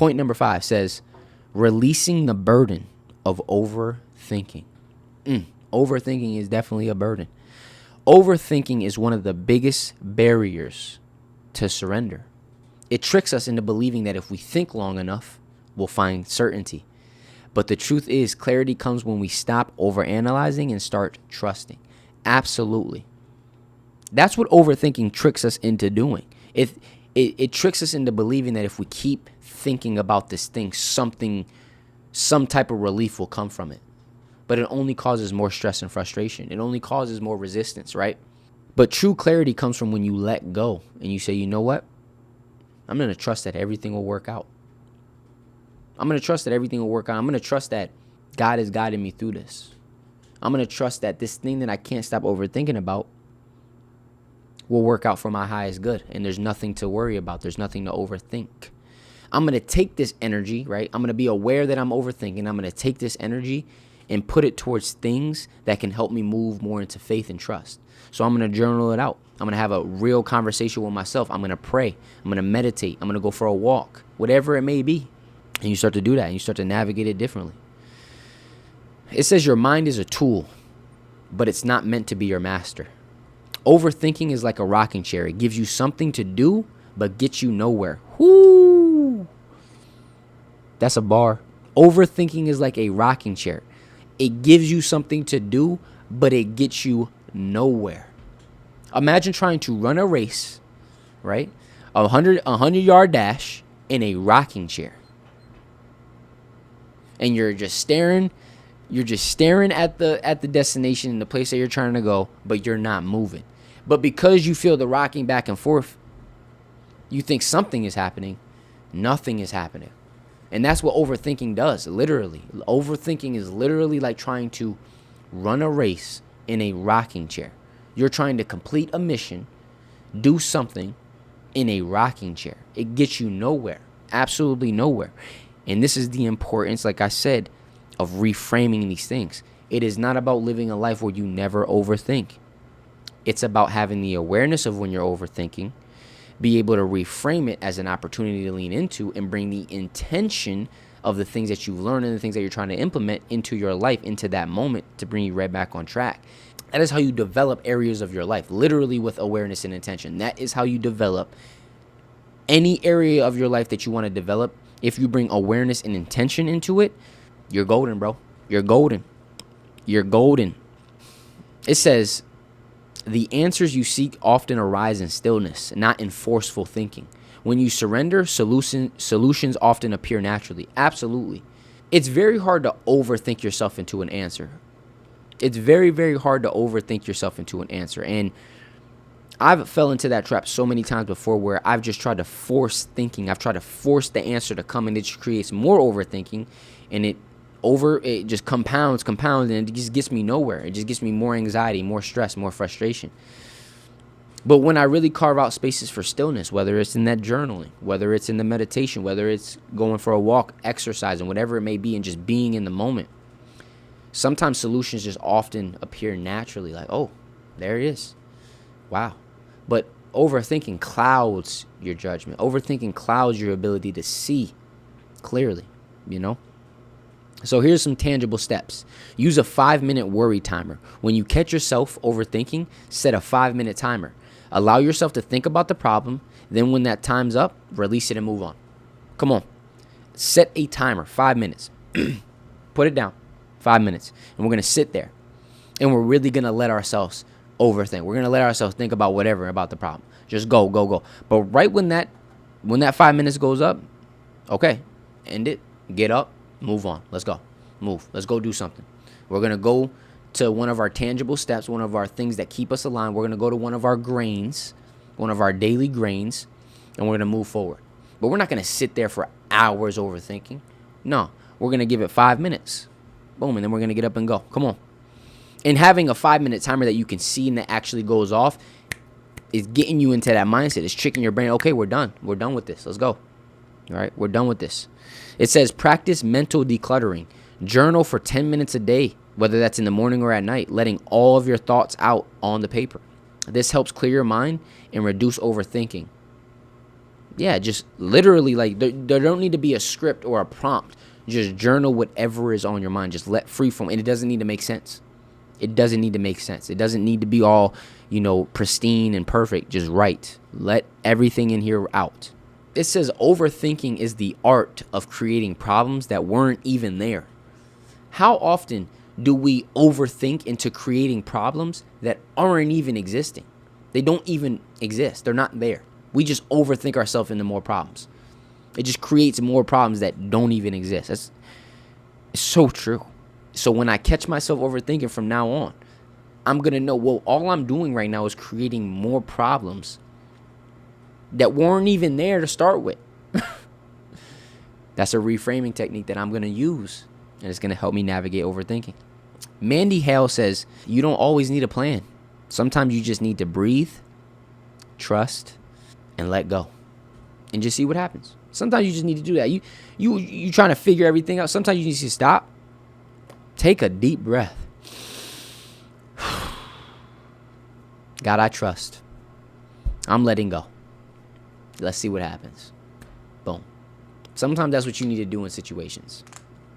Point number 5 says, releasing the burden of overthinking. Overthinking is definitely a burden. Overthinking is one of the biggest barriers to surrender. It tricks us into believing that if we think long enough, we'll find certainty. But the truth is, clarity comes when we stop overanalyzing and start trusting. Absolutely. That's what overthinking tricks us into doing. It tricks us into believing that if we keep thinking about this thing, some type of relief will come from it. But it only causes more stress and frustration. It only causes more resistance, right? But true clarity comes from when you let go and you say, you know what? I'm going to trust that everything will work out. I'm going to trust that everything will work out. I'm going to trust that God is guiding me through this. I'm going to trust that this thing that I can't stop overthinking about will work out for my highest good. And there's nothing to worry about. There's nothing to overthink. I'm going to take this energy, right? I'm going to be aware that I'm overthinking. I'm going to take this energy and put it towards things that can help me move more into faith and trust. So I'm going to journal it out. I'm going to have a real conversation with myself. I'm going to pray. I'm going to meditate. I'm going to go for a walk, whatever it may be. And you start to do that and you start to navigate it differently. It says your mind is a tool, but it's not meant to be your master. Overthinking is like a rocking chair. It gives you something to do, but gets you nowhere. Whoo! That's a bar. Overthinking is like a rocking chair. It gives you something to do, but it gets you nowhere. Imagine trying to run a race, right? A 100-yard dash in a rocking chair. And you're just staring at the destination, the place that you're trying to go, but you're not moving. But because you feel the rocking back and forth, you think something is happening. Nothing is happening. And that's what overthinking does, literally. Overthinking is literally like trying to run a race in a rocking chair. You're trying to complete a mission, do something in a rocking chair. It gets you nowhere, absolutely nowhere. And this is the importance, like I said, of reframing these things. It is not about living a life where you never overthink. It's about having the awareness of when you're overthinking, be able to reframe it as an opportunity to lean into and bring the intention of the things that you've learned and the things that you're trying to implement into your life, into that moment, to bring you right back on track. That is how you develop areas of your life, literally with awareness and intention. That is how you develop any area of your life that you want to develop. If you bring awareness and intention into it, you're golden, bro. You're golden. You're golden. It says, the answers you seek often arise in stillness, not in forceful thinking. When you surrender, solutions often appear naturally. Absolutely. It's very hard to overthink yourself into an answer. It's very, very hard to overthink yourself into an answer. And I've fell into that trap so many times before where I've just tried to force thinking. I've tried to force the answer to come, and it just creates more overthinking, and it just compounds, and it just gets me nowhere. It just gives me more anxiety, more stress, more frustration. But when I really carve out spaces for stillness, whether it's in that journaling, whether it's in the meditation, whether it's going for a walk, exercising, whatever it may be, and just being in the moment, sometimes solutions just often appear naturally, like, oh, there it is. Wow. But overthinking clouds your judgment. Overthinking clouds your ability to see clearly, you know? So here's some tangible steps. Use a 5-minute worry timer. When you catch yourself overthinking, set a 5-minute timer. Allow yourself to think about the problem. Then when that time's up, release it and move on. Come on. Set a timer, 5 minutes. Put it down, 5 minutes. And we're going to sit there. And we're really going to let ourselves overthink. We're going to let ourselves think about whatever about the problem. Just go. But right when that 5 minutes goes up, okay, end it, get up, move on. Let's go. Move. Let's go do something. We're going to go to one of our tangible steps, one of our things that keep us aligned. We're going to go to one of our grains, one of our daily grains, and we're going to move forward. But we're not going to sit there for hours overthinking. No, we're going to give it 5 minutes. Boom, and then we're going to get up and go. Come on. And having a 5-minute timer that you can see and that actually goes off is getting you into that mindset. It's tricking your brain. Okay, we're done. We're done with this. Let's go. All right, we're done with this. It says practice mental decluttering. Journal for 10 minutes a day, whether that's in the morning or at night, letting all of your thoughts out on the paper. This helps clear your mind and reduce overthinking. Yeah, just literally, like, there don't need to be a script or a prompt. Just journal whatever is on your mind. Just let free from, and it doesn't need to make sense. It doesn't need to make sense. It doesn't need to be all, pristine and perfect. Just write. Let everything in here out. It says overthinking is the art of creating problems that weren't even there. How often do we overthink into creating problems that aren't even existing? They don't even exist. They're not there. We just overthink ourselves into more problems. It just creates more problems that don't even exist. It's so true. So when I catch myself overthinking from now on, I'm going to know, well, all I'm doing right now is creating more problems that weren't even there to start with. That's a reframing technique that I'm going to use, and it's going to help me navigate overthinking. Mandy Hale says, you don't always need a plan. Sometimes you just need to breathe, trust, and let go, and just see what happens. Sometimes you just need to do that. You trying to figure everything out. Sometimes you need to stop, take a deep breath. God, I trust. I'm letting go. Let's see what happens. Boom. Sometimes that's what you need to do in situations.